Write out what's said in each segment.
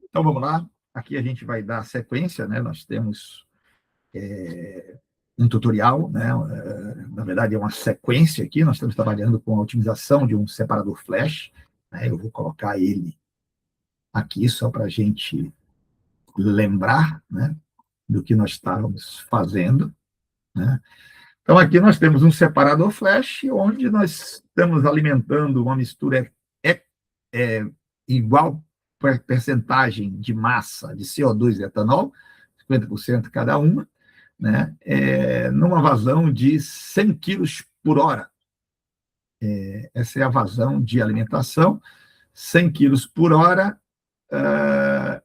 Então, vamos lá. Aqui a gente vai dar sequência, né? Nós temos um tutorial, né? Na verdade, é uma sequência aqui. Nós estamos trabalhando com a otimização de um separador flash, né? Eu vou colocar ele aqui só para a gente lembrar, né, do que nós estávamos fazendo, né? Então, aqui nós temos um separador flash, onde nós estamos alimentando uma mistura igual percentagem de massa de CO2 e etanol, 50% cada uma, né, numa vazão de 100 quilos por hora. Essa é a vazão de alimentação, 100 quilos por hora,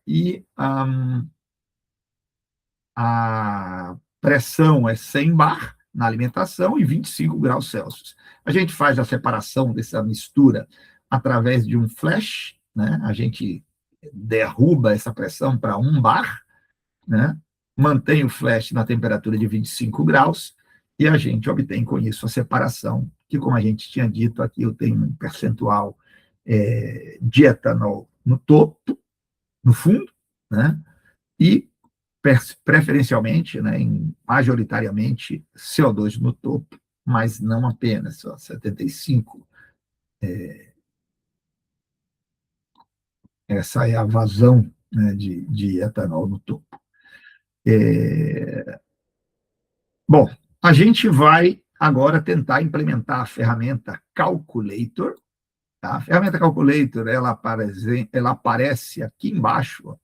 e a pressão é 100 bar na alimentação e 25 graus Celsius. A gente faz a separação dessa mistura através de um flash, né? A gente derruba essa pressão para 1 bar, né? Mantém o flash na temperatura de 25 graus e a gente obtém com isso a separação, que, como a gente tinha dito aqui, eu tenho um percentual de etanol no topo, no fundo, né? E preferencialmente, né, majoritariamente, CO2 no topo, mas não apenas, só 75. Essa é a vazão, né, de etanol no topo. Bom, a gente vai agora tentar implementar a ferramenta Calculator. Tá? A ferramenta Calculator, ela aparece aqui embaixo.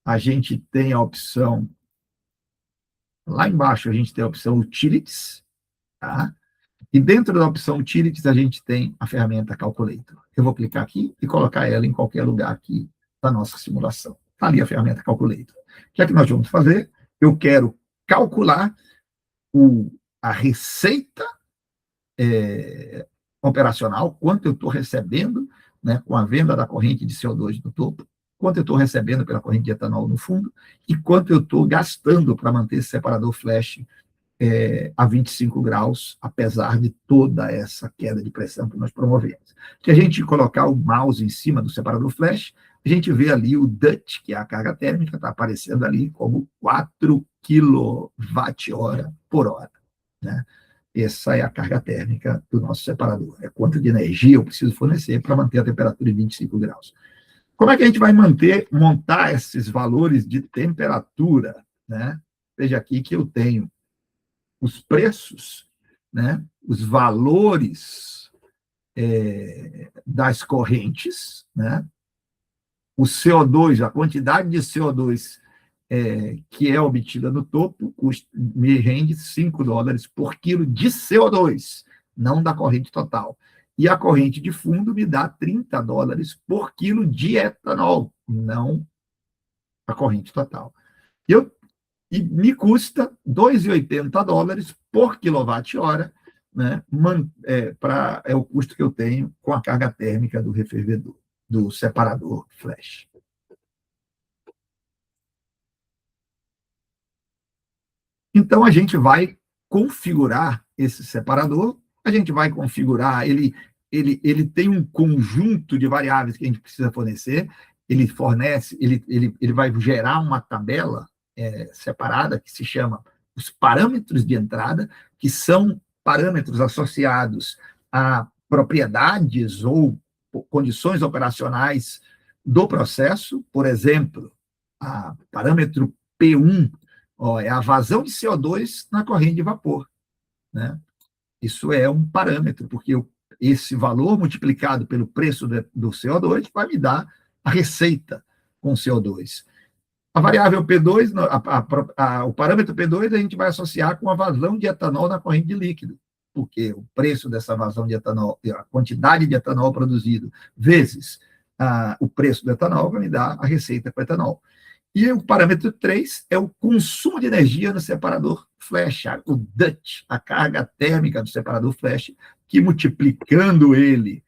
A gente tem a opção, lá embaixo a gente tem a opção Utilities, tá? E dentro da opção Utilities, a gente tem a ferramenta Calculator. Eu vou clicar aqui e colocar ela em qualquer lugar aqui da nossa simulação. Está ali a ferramenta Calculator. O que é que nós vamos fazer? Eu quero calcular a receita operacional, quanto eu estou recebendo, né, com a venda da corrente de CO2 no topo, quanto eu estou recebendo pela corrente de etanol no fundo e quanto eu estou gastando para manter esse separador flash a 25 graus, apesar de toda essa queda de pressão que nós promovemos. Se a gente colocar o mouse em cima do separador flash, a gente vê ali o DUT, que é a carga térmica, está aparecendo ali como 4 kWh por hora, né? Essa é a carga térmica do nosso separador. É quanto de energia eu preciso fornecer para manter a temperatura em 25 graus. Como é que a gente vai montar esses valores de temperatura, né? Veja aqui que eu tenho os preços, né, os valores das correntes, né, o CO2, a quantidade de CO2 que é obtida no topo, me rende $5 por quilo de CO2, não da corrente total. E a corrente de fundo me dá $30 por quilo de etanol, não a corrente total. E me custa $2,80 por quilowatt-hora, né? É o custo que eu tenho com a carga térmica do refervedor, do separador flash. Então, a gente vai configurar esse separador, a gente vai configurar, ele tem um conjunto de variáveis que a gente precisa fornecer, ele vai gerar uma tabela separada, que se chama os parâmetros de entrada, que são parâmetros associados a propriedades ou condições operacionais do processo. Por exemplo, a parâmetro P1 é a vazão de CO2 na corrente de vapor, né? Isso é um parâmetro, porque esse valor multiplicado pelo preço do CO2 vai me dar a receita com CO2. A variável P2, o parâmetro P2, a gente vai associar com a vazão de etanol na corrente de líquido, porque o preço dessa vazão de etanol, a quantidade de etanol produzido, vezes o preço do etanol, vai me dar a receita para etanol. E o parâmetro 3 é o consumo de energia no separador flash, o DUT, a carga térmica do separador flash, que multiplicando ele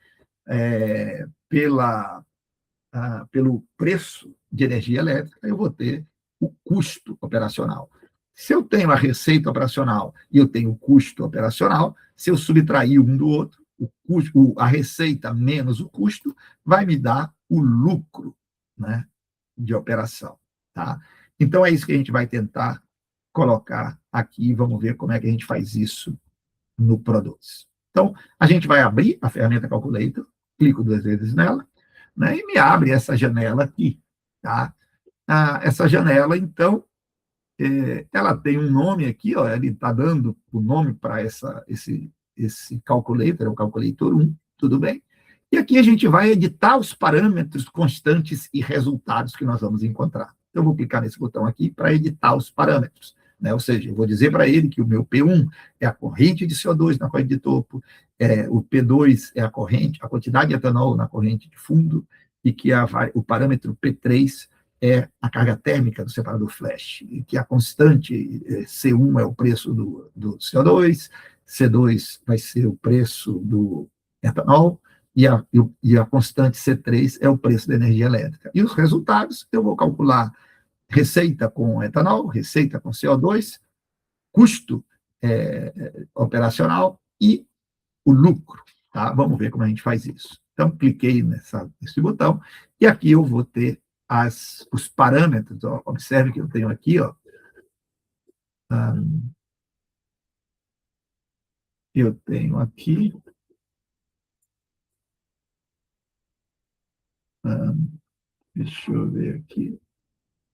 pelo preço de energia elétrica, eu vou ter o custo operacional. Se eu tenho a receita operacional e eu tenho o custo operacional, se eu subtrair um do outro, a receita menos o custo vai me dar o lucro né, de operação. Tá? Então, é isso que a gente vai tentar colocar aqui. Vamos ver como é que a gente faz isso no Produz. Então, a gente vai abrir a ferramenta Calculator, clico 2 vezes nela, né, e me abre essa janela aqui. Tá? Essa janela, então, ela tem um nome aqui, ó, ele está dando o nome para esse calculator, é o calculator 1, tudo bem? E aqui a gente vai editar os parâmetros constantes e resultados que nós vamos encontrar. Então, eu vou clicar nesse botão aqui para editar os parâmetros. Né? Ou seja, eu vou dizer para ele que o meu P1 é a corrente de CO2 na corrente de topo, o P2 é a quantidade de etanol na corrente de fundo, e que o parâmetro P3 é a carga térmica do separador flash, e que a constante C1 é o preço do CO2, C2 vai ser o preço do etanol, e a constante C3 é o preço da energia elétrica. E os resultados, eu vou calcular receita com etanol, receita com CO2, custo operacional e o lucro. Tá? Vamos ver como a gente faz isso. Então, cliquei nesse botão, e aqui eu vou ter os parâmetros. Ó, observe que eu tenho aqui, ó, eu tenho aqui, deixa eu ver aqui,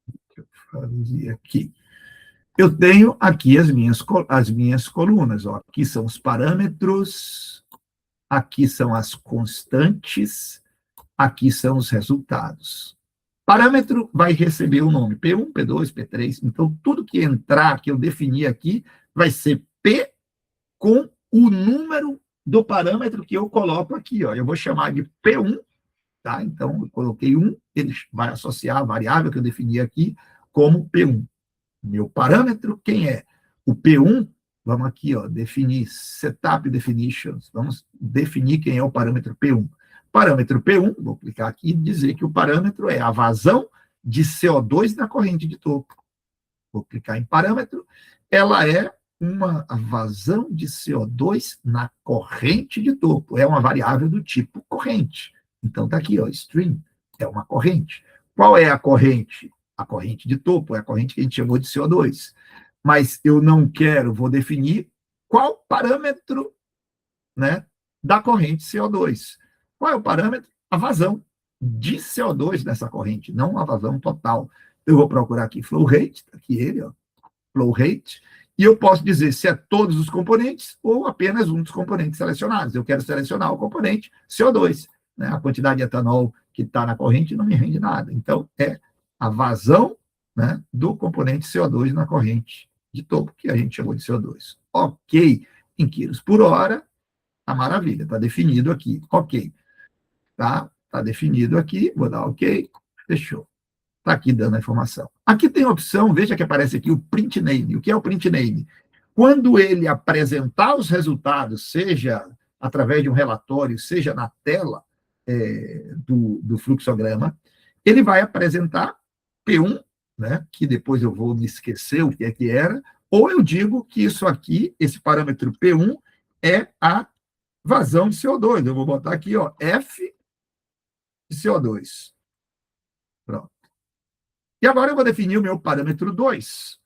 o que eu fazia aqui. Eu tenho aqui as minhas colunas. Ó. Aqui são os parâmetros, aqui são as constantes, aqui são os resultados. Parâmetro vai receber o nome P1, P2, P3. Então, tudo que entrar, que eu definir aqui, vai ser P com o número do parâmetro que eu coloco aqui. Ó. Eu vou chamar de P1, tá? Então, eu coloquei 1, ele vai associar a variável que eu defini aqui como P1. Meu parâmetro, quem é? O P1, vamos aqui, ó, definir Setup Definitions, vamos definir quem é o parâmetro P1. Parâmetro P1, vou clicar aqui e dizer que o parâmetro é a vazão de CO2 na corrente de topo. Vou clicar em parâmetro, ela é uma vazão de CO2 na corrente de topo, é uma variável do tipo corrente. Então, está aqui, ó, string, é uma corrente. Qual é a corrente? A corrente de topo, é a corrente que a gente chamou de CO2. Mas eu não quero, vou definir qual parâmetro, né, da corrente CO2. Qual é o parâmetro? A vazão de CO2 nessa corrente, não a vazão total. Eu vou procurar aqui flow rate, tá aqui ele, ó, flow rate, e eu posso dizer se é todos os componentes ou apenas um dos componentes selecionados. Eu quero selecionar o componente CO2. Né? A quantidade de etanol que está na corrente não me rende nada. Então, é a vazão, né, do componente CO2 na corrente de topo, que a gente chamou de CO2. Ok, em quilos por hora, a maravilha, está definido aqui. Ok, tá definido aqui, vou dar ok, fechou. Está aqui dando a informação. Aqui tem a opção, veja que aparece aqui o print name. O que é o print name? Quando ele apresentar os resultados, seja através de um relatório, seja na tela do fluxograma, ele vai apresentar P1, né, que depois eu vou me esquecer o que é que era, ou eu digo que isso aqui, esse parâmetro P1, é a vazão de CO2. Eu vou botar aqui, ó, F de CO2. Pronto. E agora eu vou definir o meu parâmetro 2,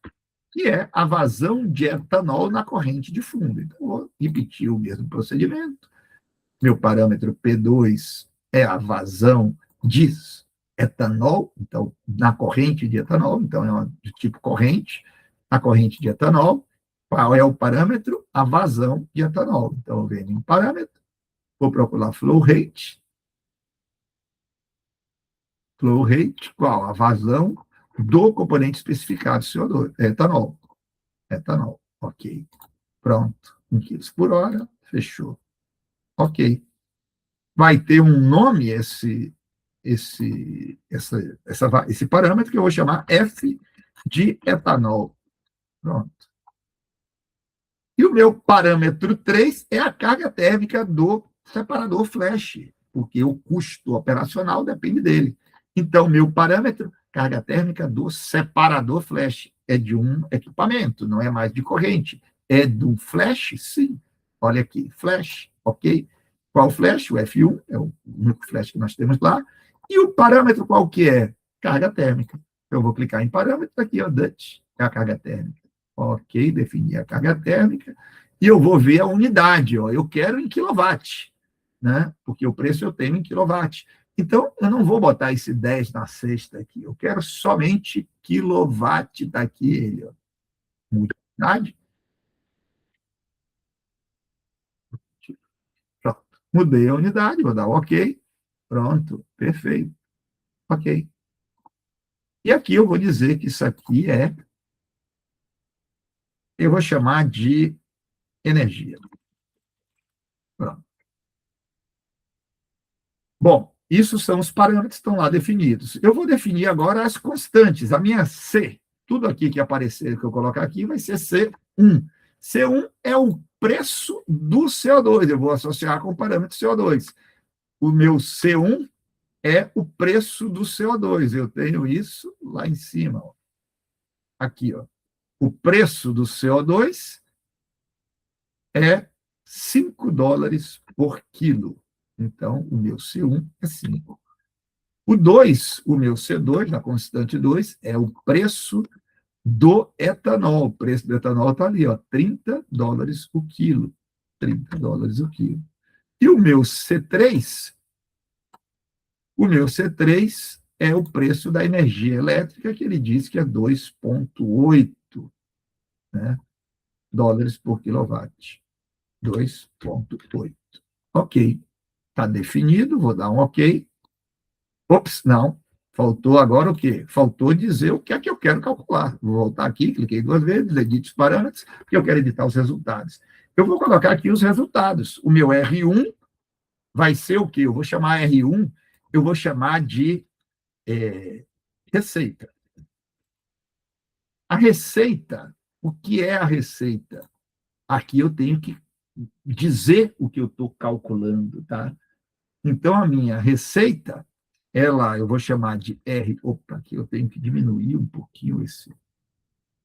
que é a vazão de etanol na corrente de fundo. Então, eu vou repetir o mesmo procedimento. Meu parâmetro P2 é a vazão de etanol, então, na corrente de etanol, então é de tipo corrente, a corrente de etanol. Qual é o parâmetro? A vazão de etanol. Então, eu venho em parâmetro, vou procurar flow rate, qual? A vazão do componente especificado CO2, etanol. Etanol, ok. Pronto, 1 kg por hora, fechou. Ok. Vai ter um nome esse parâmetro que eu vou chamar F de etanol. Pronto. E o meu parâmetro 3 é a carga térmica do separador flash, porque o custo operacional depende dele. Então, meu parâmetro, carga térmica do separador flash, é de um equipamento, não é mais de corrente. É do flash, sim. Olha aqui, flash, ok? Qual flash? O F1, é o único flash que nós temos lá. E o parâmetro qual que é? Carga térmica. Eu vou clicar em parâmetro aqui, ó, DUT, é a carga térmica. Ok, defini a carga térmica. E eu vou ver a unidade, ó. Eu quero em quilowatt, né? Porque o preço eu tenho em quilowatt. Então, eu não vou botar esse 10 na sexta aqui. Eu quero somente quilowatt, tá aqui ele, ó. Unidade. Pronto. Mudei a unidade, vou dar OK. Pronto, perfeito. OK. E aqui eu vou dizer que isso aqui eu vou chamar de energia. Pronto. Bom, isso são os parâmetros que estão lá definidos. Eu vou definir agora as constantes. A minha C, tudo aqui que aparecer, que eu colocar aqui, vai ser C1. C1 é o preço do CO2. Eu vou associar com o parâmetro CO2. O meu C1 é o preço do CO2. Eu tenho isso lá em cima. Ó. Aqui, ó. O preço do CO2 é $5 por quilo. Então, o meu C1 é 5. O 2, o meu C2, na constante 2, é o preço do etanol. O preço do etanol está ali, ó, $30 o quilo. $30 o quilo. E o meu C3 é o preço da energia elétrica, que ele diz que é 2,8, né, dólares por quilowatt. 2,8. Ok. Está definido, vou dar um OK. Ops, não. Faltou agora o quê? Faltou dizer o que é que eu quero calcular. Vou voltar aqui, cliquei 2 vezes, edite os parâmetros, porque eu quero editar os resultados. Eu vou colocar aqui os resultados. O meu R1 vai ser o quê? Eu vou chamar R1, eu vou chamar de receita. A receita, o que é a receita? Aqui eu tenho que dizer o que eu estou calculando, tá? Então, a minha receita, eu vou chamar de R. Opa, aqui eu tenho que diminuir um pouquinho esse.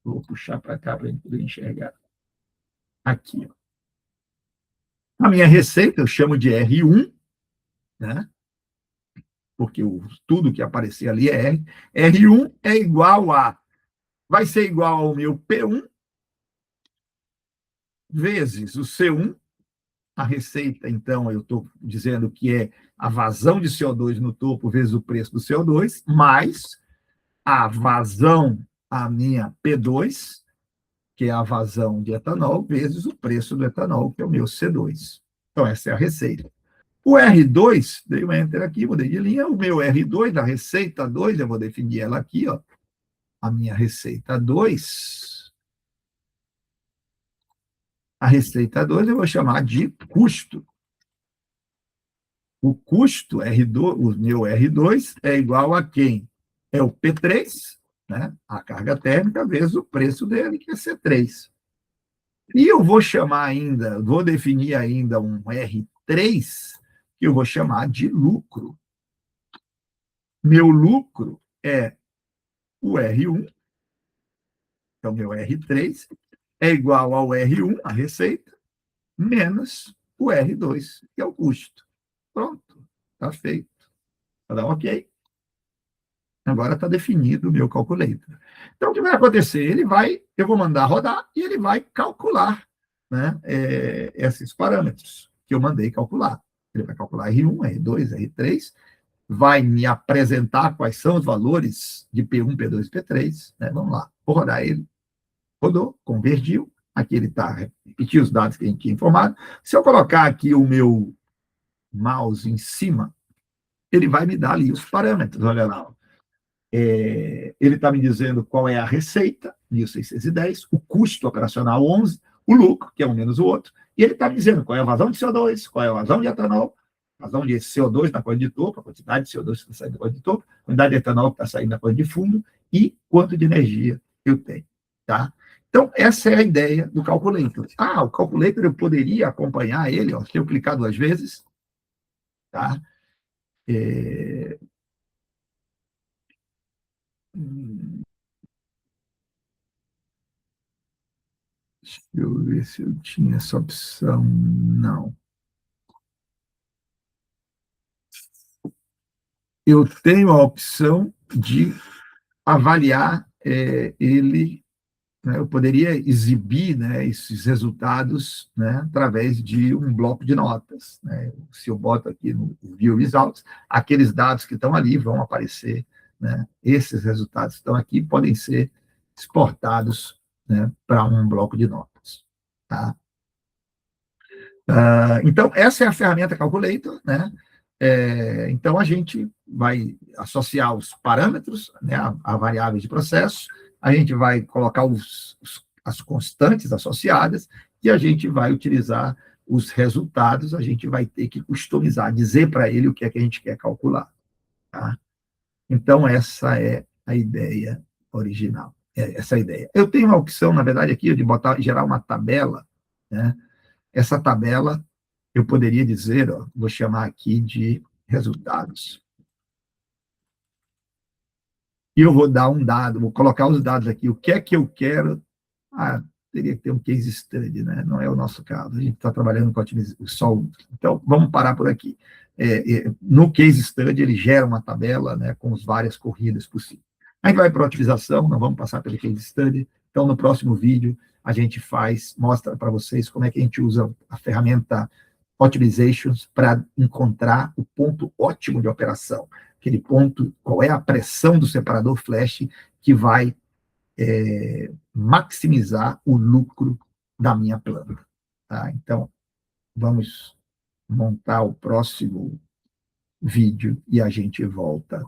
Vou puxar para cá para poder enxergar. Aqui, ó. A minha receita eu chamo de R1, né? Porque tudo que aparecer ali é R. R1 é igual vai ser igual ao meu P1 vezes o C1. A receita, então, eu estou dizendo que é a vazão de CO2 no topo vezes o preço do CO2, mais a vazão, a minha P2, que é a vazão de etanol, vezes o preço do etanol, que é o meu C2. Então, essa é a receita. O R2, dei um enter aqui, mudei de linha, o meu R2, a receita 2, eu vou definir ela aqui, ó, a minha receita 2, a receita 2 eu vou chamar de custo. O custo R2, o meu R2 é igual a quem? É o P3, né? A carga térmica vezes o preço dele, que é C3. E eu vou chamar ainda, vou definir ainda um R3, que eu vou chamar de lucro. Meu lucro é o R1, então meu R3, é igual ao R1, a receita, menos o R2, que é o custo. Pronto, está feito. Vou dar OK. Agora está definido o meu calculator. Então, o que vai acontecer? Eu vou mandar rodar e ele vai calcular, né, esses parâmetros que eu mandei calcular. Ele vai calcular R1, R2, R3, vai me apresentar quais são os valores de P1, P2 e P3. Né? Vamos lá, vou rodar ele. Rodou, convergiu. Aqui ele está, repetiu os dados que a gente tinha informado. Se eu colocar aqui o meu mouse em cima, ele vai me dar ali os parâmetros. Olha lá, ele está me dizendo qual é a receita, 1.610, o custo operacional, 11, o lucro, que é um menos o outro, e ele está me dizendo qual é a vazão de CO2, qual é a vazão de etanol, vazão de CO2 na corda de topo, a quantidade de CO2 que está saindo da corda de topo, a quantidade de etanol que está saindo da corda de fundo e quanto de energia eu tenho. Tá? Então, essa é a ideia do calculator. O calculator eu poderia acompanhar ele, ó, se eu clicar 2 vezes, tá? É... Deixa eu ver se eu tinha essa opção. Não. eu tenho a opção de avaliar ele, né, eu poderia exibir, né, esses resultados, né, através de um bloco de notas. Né? Se eu boto aqui no View Results, aqueles dados que estão ali vão aparecer, né? Esses resultados que estão aqui podem ser exportados, né, para um bloco de notas. Tá? Então, essa é a ferramenta Calculator, né? Então, a gente vai associar os parâmetros, né, a variáveis de processo, a gente vai colocar as constantes associadas e a gente vai utilizar os resultados, a gente vai ter que customizar, dizer para ele o que é que a gente quer calcular. Tá? Então, essa é a ideia original. Essa é a ideia. Eu tenho uma opção, na verdade, aqui de gerar uma tabela, né? Essa tabela eu poderia dizer, ó, vou chamar aqui de resultados. E eu vou dar um dado, vou colocar os dados aqui. O que é que eu quero? Ah, teria que ter um case study, né? Não é o nosso caso. A gente está trabalhando com só. Então, vamos parar por aqui. No case study, ele gera uma tabela, né, com as várias corridas possíveis. A gente vai para a otimização, não vamos passar pelo case study. Então, no próximo vídeo, a gente mostra para vocês como é que a gente usa a ferramenta Optimizations para encontrar o ponto ótimo de operação. Aquele ponto, qual é a pressão do separador flash que vai maximizar o lucro da minha planta. Tá? Então, vamos montar o próximo vídeo e a gente volta